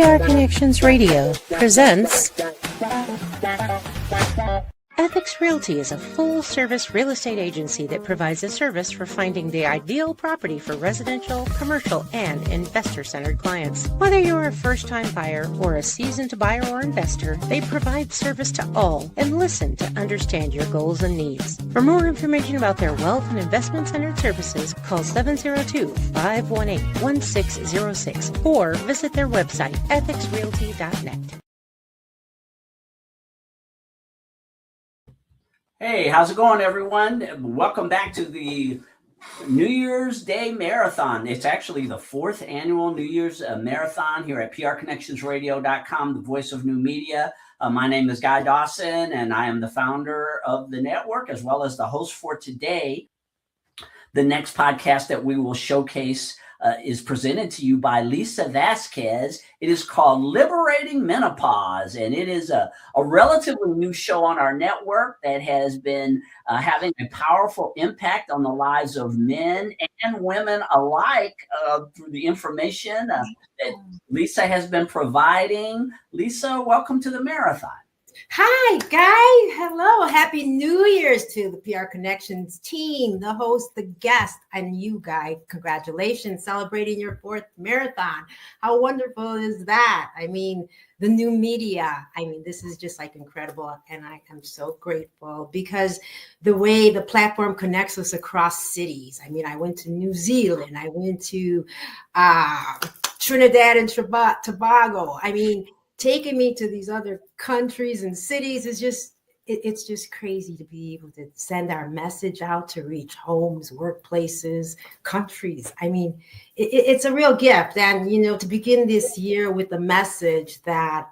PR Connections Radio presents Ethics Realty is a full-service real estate agency that provides a service for finding the ideal property for residential, commercial, and investor-centered clients. Whether you're a first-time buyer or a seasoned buyer or investor, they provide service to all and listen to understand your goals and needs. For more information about their wealth and investment-centered services, call 702-518-1606 or visit their website, ethicsrealty.net. Hey, how's it going, everyone? Welcome back to the New Year's Day Marathon. It's actually the 4th annual New Year's Marathon here at prconnectionsradio.com, the voice of new media. My name is Guy Dawson, and I am the founder of the network, as well as the host for today. The next podcast that we will showcase is presented to you by Lisa Vasquez. It is called Liberating Menopause, and it is a relatively new show on our network that has been having a powerful impact on the lives of men and women alike through the information that Lisa has been providing. Lisa, welcome to the marathon. Hi, Guy. Hello. Happy New Year's to the PR Connections team, the host, the guest, and you, Guy. Congratulations, celebrating your 4th marathon. How wonderful is that? I mean, the new media. I mean, this is just like incredible. And I am so grateful because the way the platform connects us across cities. I mean, I went to New Zealand. I went to Trinidad and Tobago. I mean, taking me to these other countries and cities is just, it's just crazy to be able to send our message out to reach homes, workplaces, countries. I mean, it's a real gift. And, you know, to begin this year with a message that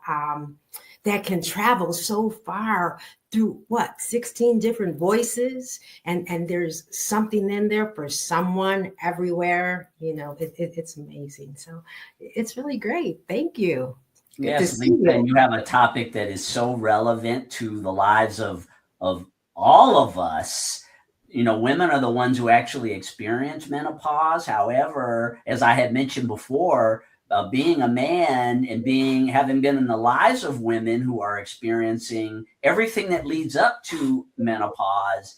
that can travel so far through 16 different voices. And there's something in there for someone everywhere. You know, it's amazing. So it's really great. Thank you. Yes, Lisa, and you have a topic that is so relevant to the lives of all of us. You know, women are the ones who actually experience menopause. However, as I had mentioned before, being a man and having been in the lives of women who are experiencing everything that leads up to menopause,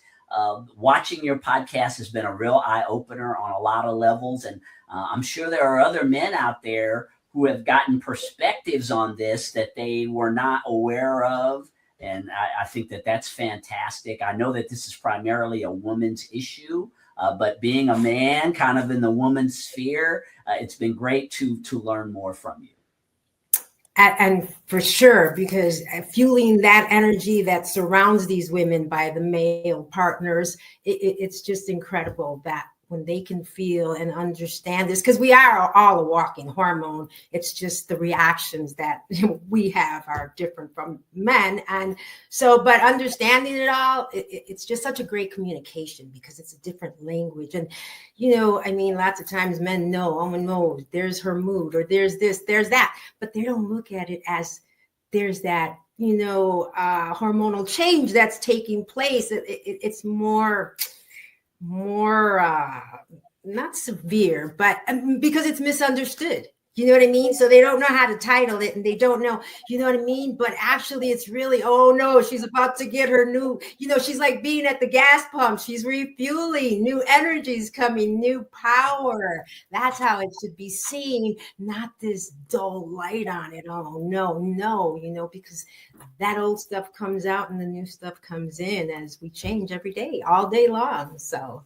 watching your podcast has been a real eye-opener on a lot of levels. And I'm sure there are other men out there who have gotten perspectives on this that they were not aware of. And I think that that's fantastic. I know that this is primarily a woman's issue, but being a man kind of in the woman's sphere, it's been great to learn more from you. And for sure, because fueling that energy that surrounds these women by the male partners, it's just incredible that when they can feel and understand this, because we are all a walking hormone. It's just the reactions that we have are different from men. And so, but understanding it all, it's just such a great communication because it's a different language. And, you know, I mean, lots of times men know, oh, no, there's her mood or there's this, there's that, but they don't look at it as there's that, you know, hormonal change that's taking place. It's more not severe, but because it's misunderstood. You know what I mean? So they don't know how to title it and they don't know, you know what I mean? But actually it's really, oh no, she's about to get her new, you know, she's like being at the gas pump. She's refueling, new energies coming, new power. That's how it should be seen, not this dull light on it. Oh no, you know, because that old stuff comes out and the new stuff comes in as we change every day, all day long. So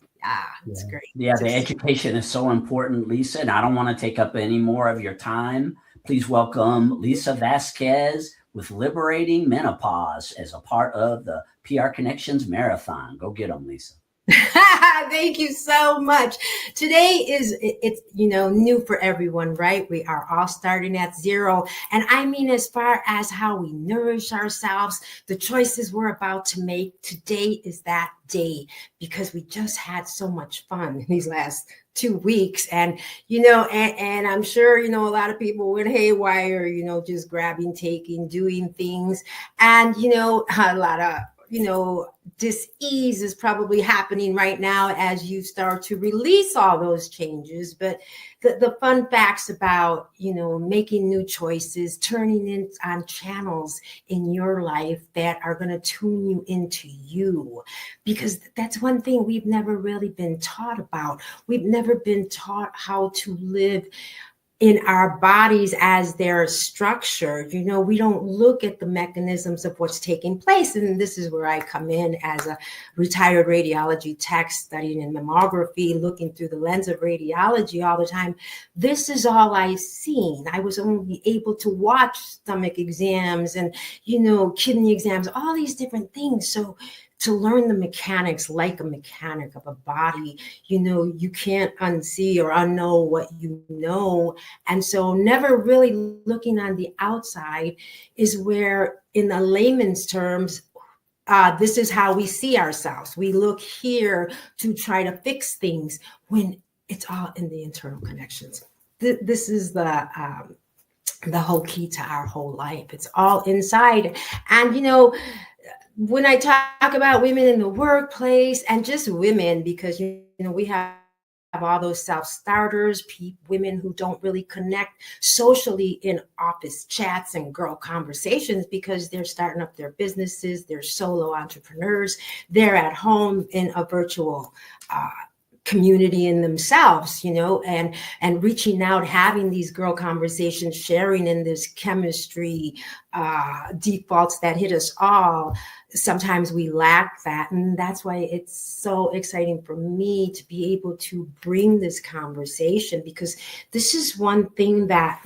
it's great. Yeah, the education is so important, Lisa, and I don't want to take up any more of your time. Please welcome Lisa Vasquez with Liberating Menopause as a part of the PR Connections Marathon. Go get them, Lisa. Thank you so much. Today it's you know, new for everyone, right? We are all starting at zero. And I mean, as far as how we nourish ourselves, the choices we're about to make, today is that day because we just had so much fun these last 2 weeks. And, you know, and I'm sure, you know, a lot of people went haywire, you know, just grabbing, taking, doing things. And, you know, a lot of, you know, dis-ease is probably happening right now as you start to release all those changes. But the fun facts about, making new choices, turning in on channels in your life that are going to tune you into you, because that's one thing we've never really been taught about. We've never been taught how to live in our bodies as they're structured. We don't look at the mechanisms of what's taking place. And this is where I come in as a retired radiology tech, studying in mammography, looking through the lens of radiology all the time. This is all I've seen. I was only able to watch stomach exams and, kidney exams, all these different things. So to learn the mechanics, like a mechanic of a body, you can't unsee or unknow what you know. And so never really looking on the outside is where, in the layman's terms, this is how we see ourselves. We look here to try to fix things when it's all in the internal connections. This is the whole key to our whole life. It's all inside. And, when I talk about women in the workplace, and just women, because, we have all those self-starters, women who don't really connect socially in office chats and girl conversations because they're starting up their businesses, they're solo entrepreneurs, they're at home in a virtual community in themselves, and reaching out, having these girl conversations, sharing in this chemistry defaults that hit us all. Sometimes we lack that. And that's why it's so exciting for me to be able to bring this conversation, because this is one thing that,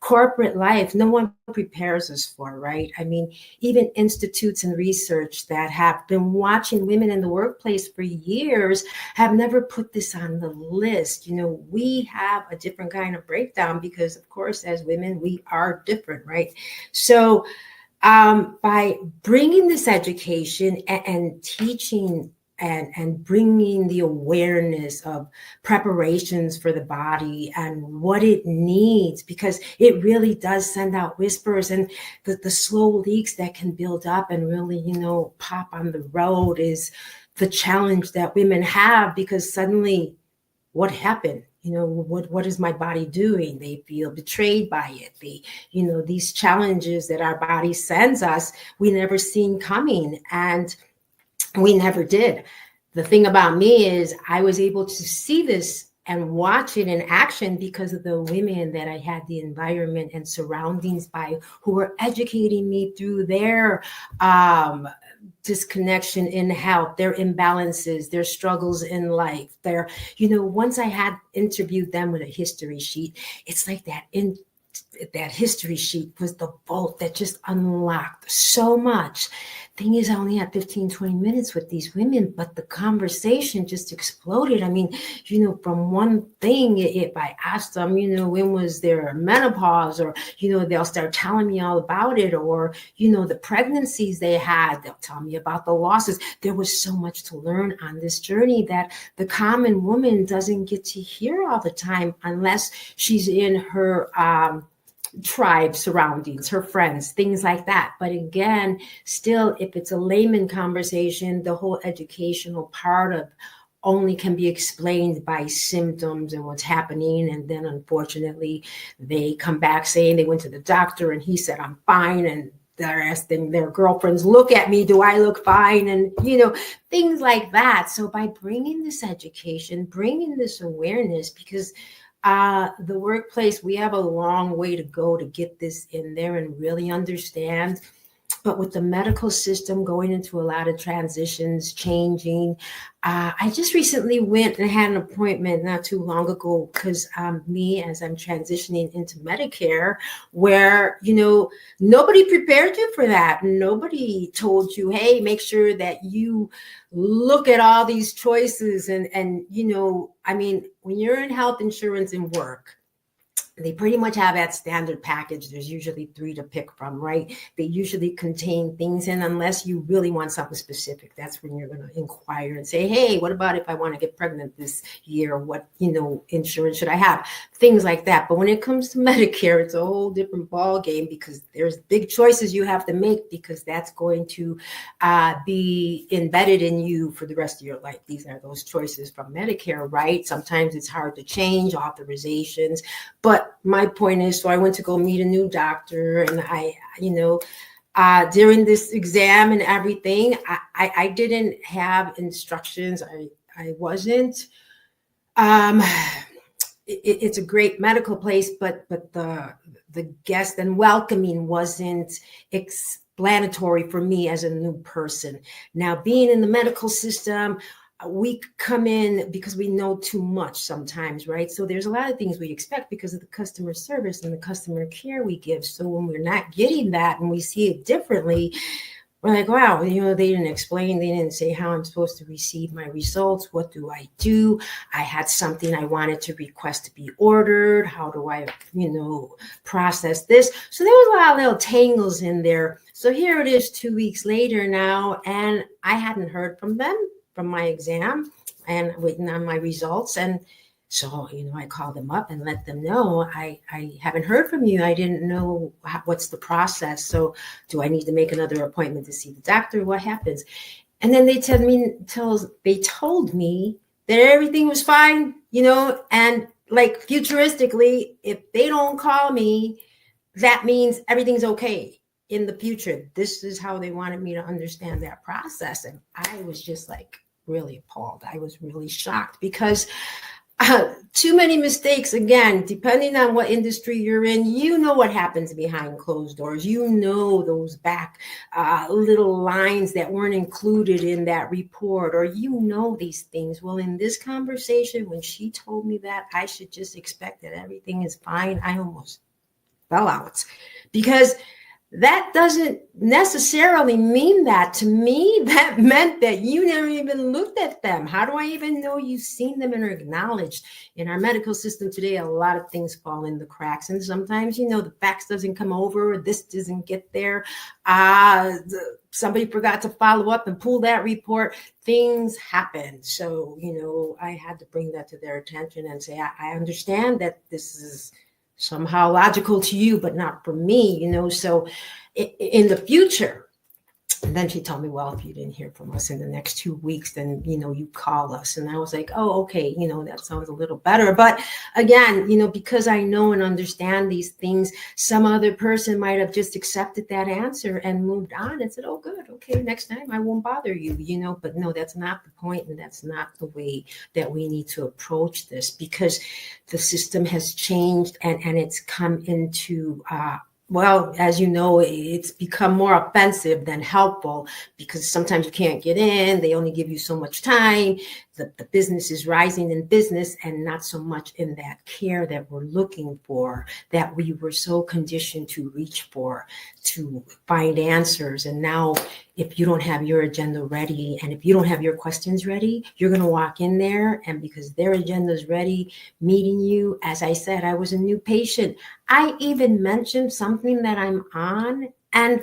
corporate life, no one prepares us for, right? I mean, even institutes and research that have been watching women in the workplace for years have never put this on the list. We have a different kind of breakdown because, of course, as women, we are different, right? So by bringing this education and teaching and bringing the awareness of preparations for the body and what it needs, because it really does send out whispers, and the slow leaks that can build up and really, pop on the road is the challenge that women have, because suddenly what happened? What is my body doing? They feel betrayed by it. These challenges that our body sends us, we never seen coming, and we never did. The thing about me is I was able to see this and watch it in action because of the women that I had the environment and surroundings by, who were educating me through their disconnection in health, their imbalances, their struggles in life. Once I had interviewed them with a history sheet, it's like that history sheet was the bolt that just unlocked so much. Thing is, I only had 15, 20 minutes with these women, but the conversation just exploded. I mean, from one thing, if I asked them, when was their menopause, or, they'll start telling me all about it, or, the pregnancies they had, they'll tell me about the losses. There was so much to learn on this journey that the common woman doesn't get to hear all the time unless she's in her tribe surroundings, her friends, things like that. But again, still, if it's a layman conversation, the whole educational part of only can be explained by symptoms and what's happening. And then unfortunately, they come back saying they went to the doctor and he said, I'm fine. And they're asking their girlfriends, look at me, do I look fine? And, things like that. So by bringing this education, bringing this awareness, because the workplace, we have a long way to go to get this in there and really understand. But with the medical system going into a lot of transitions, changing, I just recently went and had an appointment not too long ago, because me, as I'm transitioning into Medicare, where, nobody prepared you for that. Nobody told you, hey, make sure that you look at all these choices. And when you're in health insurance and work, They pretty much have that standard package. There's usually 3 to pick from, right? They usually contain things, and unless you really want something specific, that's when you're going to inquire and say, hey, what about if I want to get pregnant this year? What, insurance should I have? Things like that. But when it comes to Medicare, it's a whole different ball game, because there's big choices you have to make, because that's going to be embedded in you for the rest of your life. These are those choices from Medicare, right? Sometimes it's hard to change authorizations, but my point is, so I went to go meet a new doctor, and during this exam and everything, I didn't have instructions. I wasn't. It's a great medical place, but the guest and welcoming wasn't explanatory for me as a new person. Now, being in the medical system, we come in because we know too much sometimes, right? So there's a lot of things we expect because of the customer service and the customer care we give. So when we're not getting that and we see it differently, we're like, wow, they didn't explain. They didn't say how I'm supposed to receive my results. What do I do? I had something I wanted to request to be ordered. How do I, process this? So there was a lot of little tangles in there. So here it is 2 weeks later now, and I hadn't heard from them from my exam and waiting on my results. And so, I called them up and let them know, I haven't heard from you. I didn't know what's the process. So do I need to make another appointment to see the doctor? What happens? And then they told me that everything was fine, and like futuristically, if they don't call me, that means everything's okay in the future. This is how they wanted me to understand that process. And I was just like really appalled. I was really shocked because too many mistakes, again, depending on what industry you're in, what happens behind closed doors. Those back little lines that weren't included in that report, or these things. Well, in this conversation, when she told me that I should just expect that everything is fine, I almost fell out, because that doesn't necessarily mean that. To me, that meant that you never even looked at them. How do I even know you've seen them and are acknowledged? In our medical system today, a lot of things fall in the cracks. And sometimes, the fax doesn't come over, this doesn't get there. Somebody forgot to follow up and pull that report. Things happen. So, I had to bring that to their attention and say, I understand that this is somehow logical to you, but not for me, so in the future. And then she told me, well, if you didn't hear from us in the next 2 weeks, then, you call us. And I was like, oh, okay. That sounds a little better. But again, because I know and understand these things, some other person might have just accepted that answer and moved on and said, oh, good. Okay. Next time I won't bother you, but no, that's not the point. And that's not the way that we need to approach this, because the system has changed and it's come into, well, as you know, it's become more offensive than helpful, because sometimes you can't get in. They only give you so much time. The business is rising in business and not so much in that care that we're looking for, that we were so conditioned to reach for, to find answers. And now if you don't have your agenda ready, and if you don't have your questions ready, you're going to walk in there, and because their agenda is ready, meeting you. As I said, I was a new patient. I even mentioned something that I'm on, and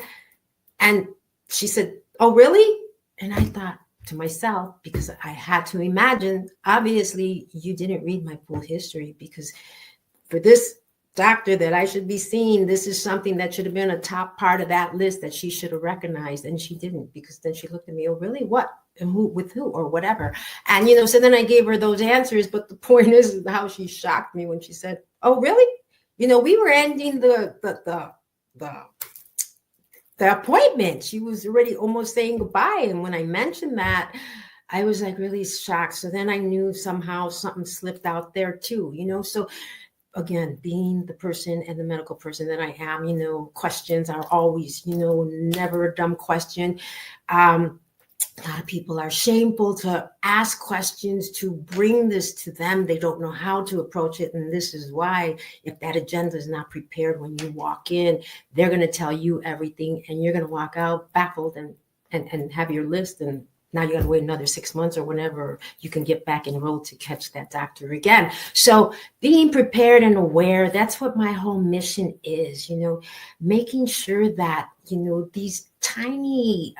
she said, oh, really? And I thought to myself, because I had to imagine, obviously you didn't read my full history, because for this doctor that I should be seeing, this is something that should have been a top part of that list that she should have recognized, and she didn't, because then she looked at me, oh, really? What? And who, with who, or whatever. And, so then I gave her those answers, but the point is how she shocked me when she said, oh, really? We were ending the appointment. She was already almost saying goodbye. And when I mentioned that, I was like really shocked. So then I knew somehow something slipped out there too, so again, being the person and the medical person that I am, questions are always, never a dumb question. A lot of people are shameful to ask questions, to bring this to them. They don't know how to approach it. And this is why, if that agenda is not prepared when you walk in, they're going to tell you everything, and you're going to walk out baffled and have your list and now you got to wait another 6 months or whenever you can get back enrolled to catch that doctor again. So being prepared and aware, that's what my whole mission is, making sure that, these tiny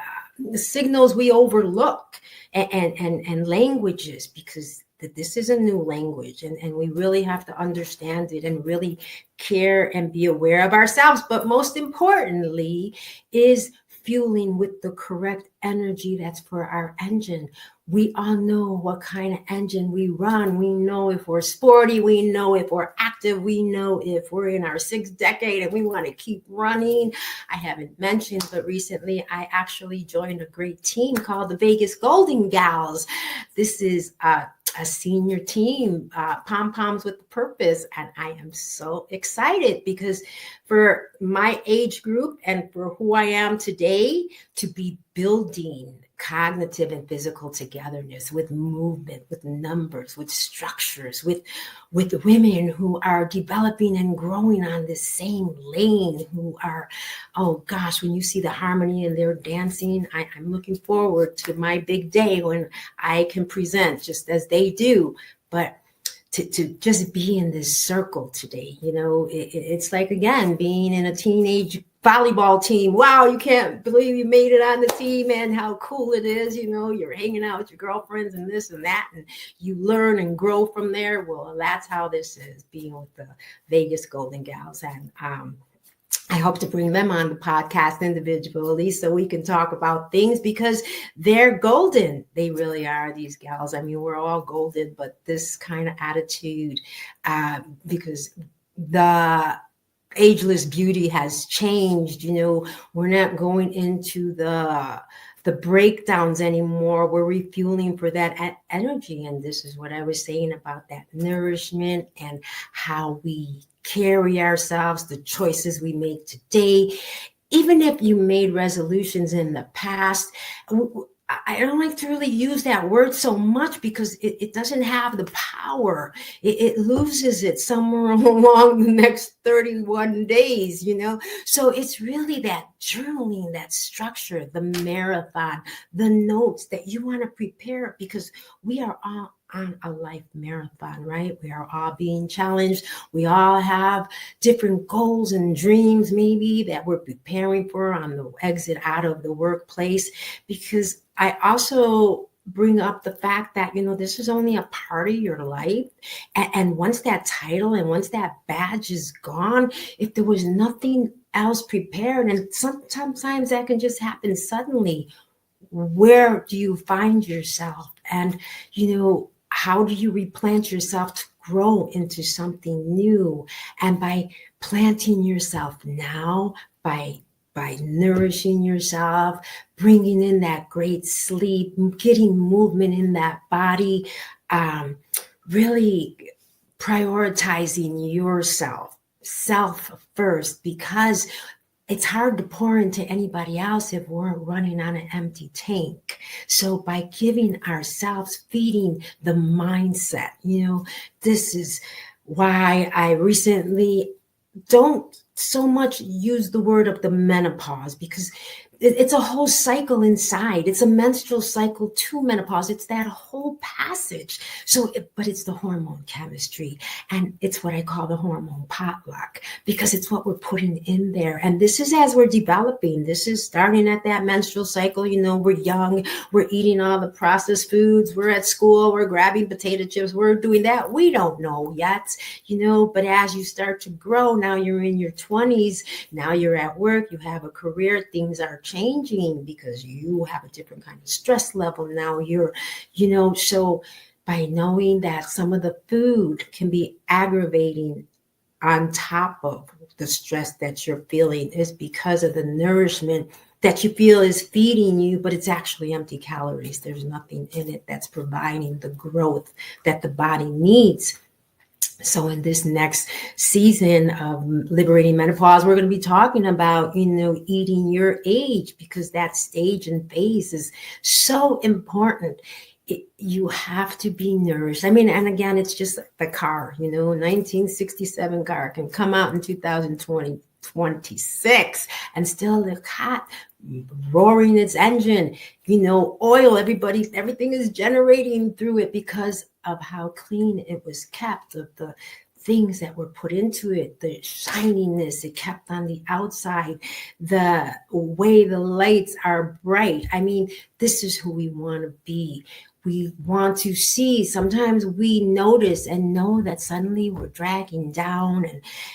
signals we overlook and languages, because this is a new language and we really have to understand it and really care and be aware of ourselves. But most importantly is fueling with the correct energy that's for our engine. We all know what kind of engine we run. We know if we're sporty, we know if we're active, we know if we're in our 6th decade and we want to keep running. I haven't mentioned, but recently I actually joined a great team called the Vegas Golden Gals. This is a senior team, pom-poms with purpose. And I am so excited because for my age group and for who I am today, to be building cognitive and physical togetherness with movement, with numbers, with structures, with women who are developing and growing on the same lane, who are, oh gosh, when you see the harmony in their dancing, I'm looking forward to my big day when I can present just as they do. But to just be in this circle today, it's like, again, being in a teenage volleyball team. Wow, you can't believe you made it on the team and how cool it is. You're hanging out with your girlfriends and this and that, and you learn and grow from there. Well, that's how this is, being with the Vegas Golden Gals. And I hope to bring them on the podcast individually so we can talk about things, because they're golden. They really are, these gals. I mean, we're all golden, but this kind of attitude, because the ageless beauty has changed. We're not going into the breakdowns anymore. We're refueling for that energy. And this is what I was saying about that nourishment and how we carry ourselves, the choices we make today. Even if you made resolutions in the past, I don't like to really use that word so much because it doesn't have the power. It loses it somewhere along the next 31 days, So it's really that journaling, that structure, the marathon, the notes that you want to prepare, because we are all on a life marathon, right? We are all being challenged. We all have different goals and dreams maybe that we're preparing for on the exit out of the workplace, because I also bring up the fact that, this is only a part of your life. And once that title and once that badge is gone, if there was nothing else prepared, and sometimes that can just happen suddenly, where do you find yourself? And, how do you replant yourself to grow into something new? And by planting yourself now, by nourishing yourself, bringing in that great sleep, getting movement in that body, really prioritizing yourself, self first, because it's hard to pour into anybody else if we're running on an empty tank. So by giving ourselves, feeding the mindset, this is why I recently don't so much use the word of the menopause, because it's a whole cycle inside. It's a menstrual cycle to menopause. It's that whole passage. But it's the hormone chemistry, and it's what I call the hormone potluck, because it's what we're putting in there. And this is as we're developing. This is starting at that menstrual cycle. We're young. We're eating all the processed foods. We're at school. We're grabbing potato chips. We're doing that. We don't know yet, but as you start to grow, now you're in your 20s. Now you're at work. You have a career. Things are changing because you have a different kind of stress level. Now you're, so by knowing that some of the food can be aggravating on top of the stress that you're feeling is because of the nourishment that you feel is feeding you, but it's actually empty calories. There's nothing in it that's providing the growth that the body needs. So in this next season of Liberating Menopause, we're going to be talking about, eating your age, because that stage and phase is so important. You have to be nourished. I mean, and again, it's just the car, 1967 car can come out in 2020. 26 and still the cat roaring its engine, oil, everything is generating through it because of how clean it was kept, of the things that were put into it, the shininess it kept on the outside, the way the lights are bright. I mean, this is who we want to be. We want to see, sometimes we notice and know that suddenly we're dragging down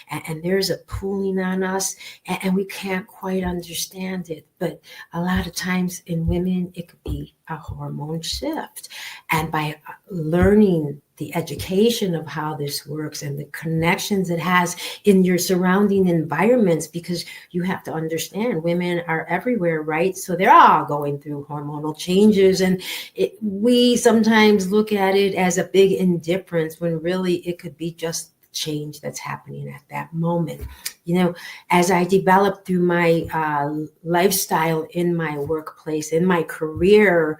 and there's a pulling on us and we can't quite understand it. But a lot of times in women, it could be a hormone shift. And by learning the education of how this works and the connections it has in your surrounding environments, because you have to understand women are everywhere, right? So they're all going through hormonal changes, and we sometimes look at it as a big indifference when really it could be just change that's happening at that moment. As I developed through my lifestyle in my workplace, in my career,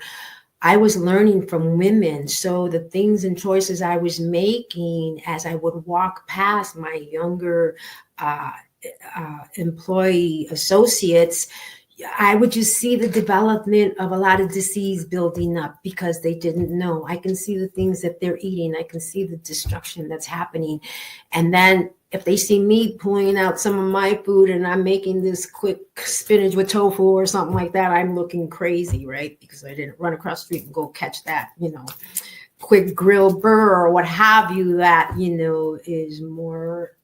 I was learning from women. So the things and choices I was making as I would walk past my younger employee associates, I would just see the development of a lot of disease building up because they didn't know. I can see the things that they're eating. I can see the destruction that's happening. And then if they see me pulling out some of my food and I'm making this quick spinach with tofu or something like that, I'm looking crazy, right? Because I didn't run across the street and go catch that, quick grilled burger or what have you that, is more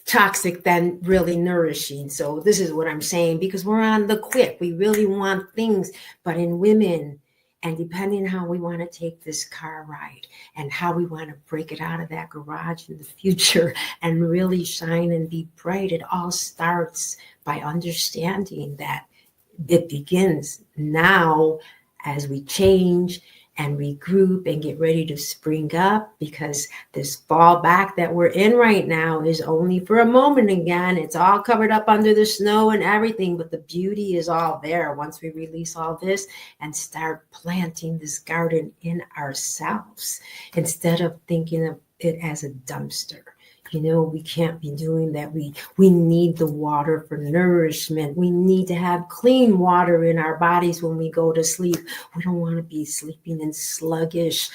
toxic than really nourishing. So this is what I'm saying, because we're on the quick. We really want things, but in women, and depending on how we want to take this car ride and how we want to break it out of that garage in the future and really shine and be bright, it all starts by understanding that it begins now as we change and regroup and get ready to spring up, because this fall back that we're in right now is only for a moment again. It's all covered up under the snow and everything, but the beauty is all there once we release all this and start planting this garden in ourselves instead of thinking of it as a dumpster. We can't be doing that. We need the water for nourishment. We need to have clean water in our bodies when we go to sleep. We don't want to be sleeping in sluggish,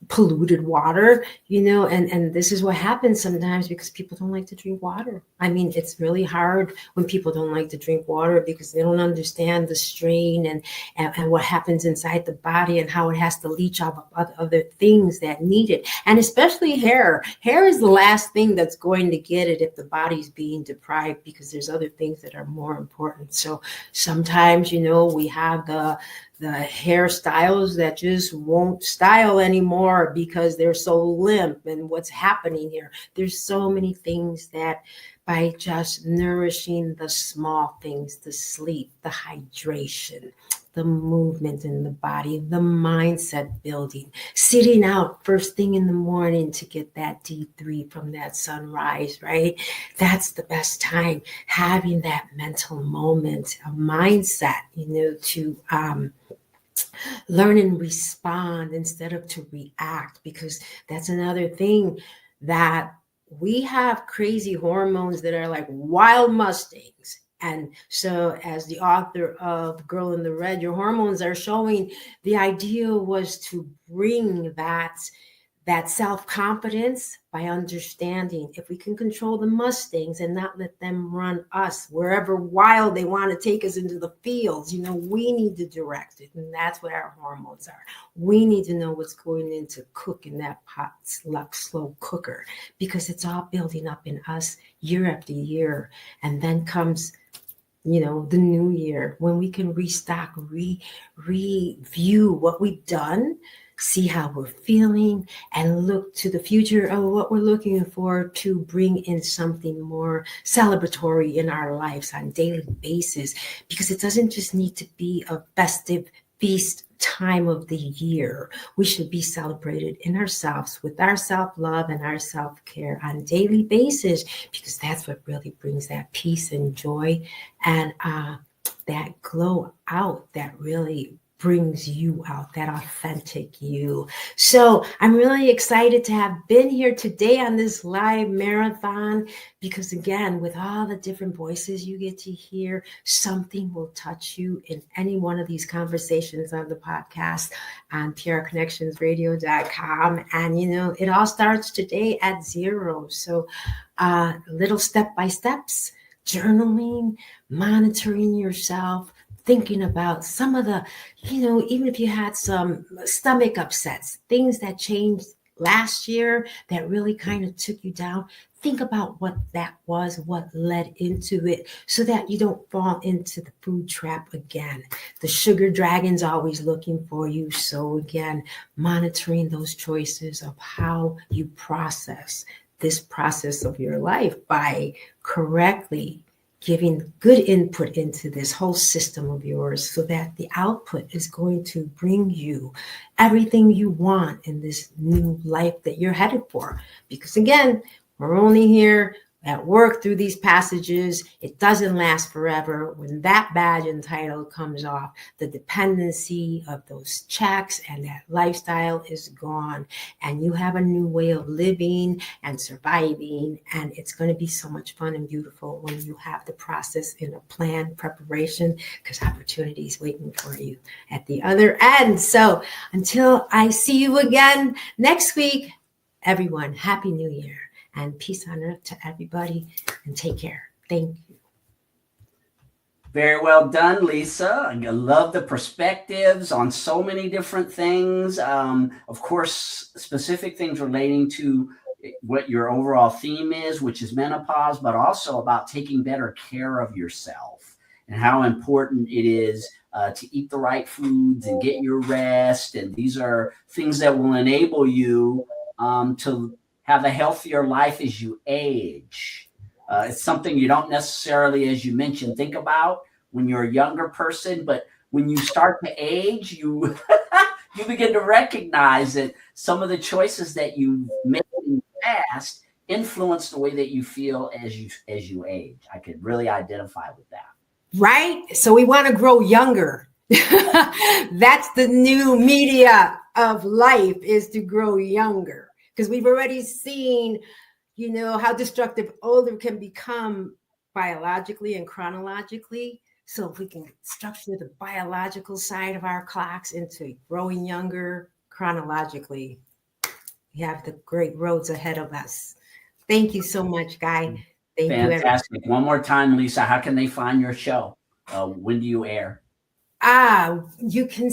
polluted water, and this is what happens sometimes because people don't like to drink water. I mean, it's really hard when people don't like to drink water because they don't understand the strain and what happens inside the body and how it has to leach off of other things that need it. And especially hair. Hair is the last thing that's going to get it if the body's being deprived, because there's other things that are more important. So sometimes, we have the hairstyles that just won't style anymore because they're so limp. And what's happening here? There's so many things that by just nourishing the small things, the sleep, the hydration, the movement in the body, the mindset building, sitting out first thing in the morning to get that D3 from that sunrise, right? That's the best time. Having that mental moment, a mindset, to learn and respond instead of to react, because that's another thing, that we have crazy hormones that are like wild Mustangs. And so as the author of Girl in the Red, your hormones are showing, the idea was to bring that self-confidence by understanding if we can control the Mustangs and not let them run us wherever wild they want to take us into the fields. We need to direct it. And that's what our hormones are. We need to know what's going in to cook in that pot, slow cooker, because it's all building up in us year after year. And then comes the new year, when we can restock, review what we've done, see how we're feeling, and look to the future of what we're looking for to bring in something more celebratory in our lives on a daily basis, because it doesn't just need to be a festive feast time of the year. We should be celebrated in ourselves with our self-love and our self-care on a daily basis, because that's what really brings that peace and joy and that glow out that really brings you out, that authentic you. So I'm really excited to have been here today on this live marathon, because again, with all the different voices you get to hear, something will touch you in any one of these conversations on the podcast on prconnectionsradio.com. And, it all starts today at 0. So little step-by-steps, journaling, monitoring yourself, thinking about some of the, even if you had some stomach upsets, things that changed last year that really kind of took you down, think about what that was, what led into it, so that you don't fall into the food trap again. The sugar dragon's always looking for you. So again, monitoring those choices of how you process this process of your life by correctly giving good input into this whole system of yours, so that the output is going to bring you everything you want in this new life that you're headed for. Because again, we're only here at work through these passages. It doesn't last forever. When that badge and title comes off, the dependency of those checks and that lifestyle is gone, and you have a new way of living and surviving. And it's going to be so much fun and beautiful when you have the process in a plan, preparation, because opportunity is waiting for you at the other end. So until I see you again next week, everyone, Happy New Year. And peace on earth to everybody, and take care. Thank you. Very well done, Lisa. I love the perspectives on so many different things. Of course, specific things relating to what your overall theme is, which is menopause, but also about taking better care of yourself and how important it is to eat the right foods and get your rest. And these are things that will enable you to have a healthier life as you age. It's something you don't necessarily, as you mentioned, think about when you're a younger person, but when you start to age, you you begin to recognize that some of the choices that you've made in the past influence the way that you feel as you age. I could really identify with that. Right? So we want to grow younger. That's the new media of life, is to grow younger. Because we've already seen, how destructive older can become biologically and chronologically. So if we can structure the biological side of our clocks into growing younger chronologically, we have the great roads ahead of us. Thank you so much, Guy. Thank you. Fantastic. One more time, Lisa, how can they find your show? When do you air? You can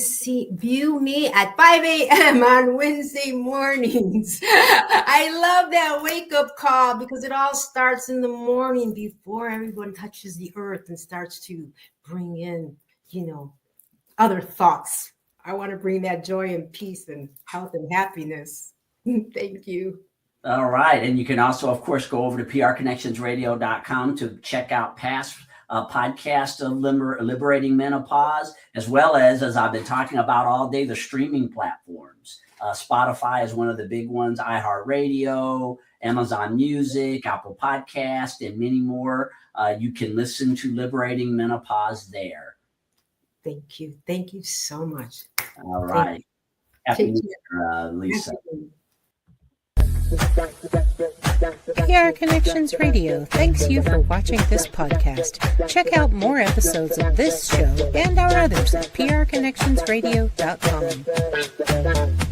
view me at 5 a.m. on Wednesday mornings. I love that wake-up call, because it all starts in the morning before everyone touches the earth and starts to bring in, other thoughts. I want to bring that joy and peace and health and happiness. Thank you. All right. And you can also, of course, go over to prconnectionsradio.com to check out past podcast of Liberating Menopause, as well as I've been talking about all day, the streaming platforms. Spotify is one of the big ones, iHeartRadio, Amazon Music, Apple Podcast, and many more. You can listen to Liberating Menopause there. Thank you. Thank you so much. All right. Happy New Year, Lisa. PR Connections Radio thanks you for watching this podcast. Check out more episodes of this show and our others at prconnectionsradio.com.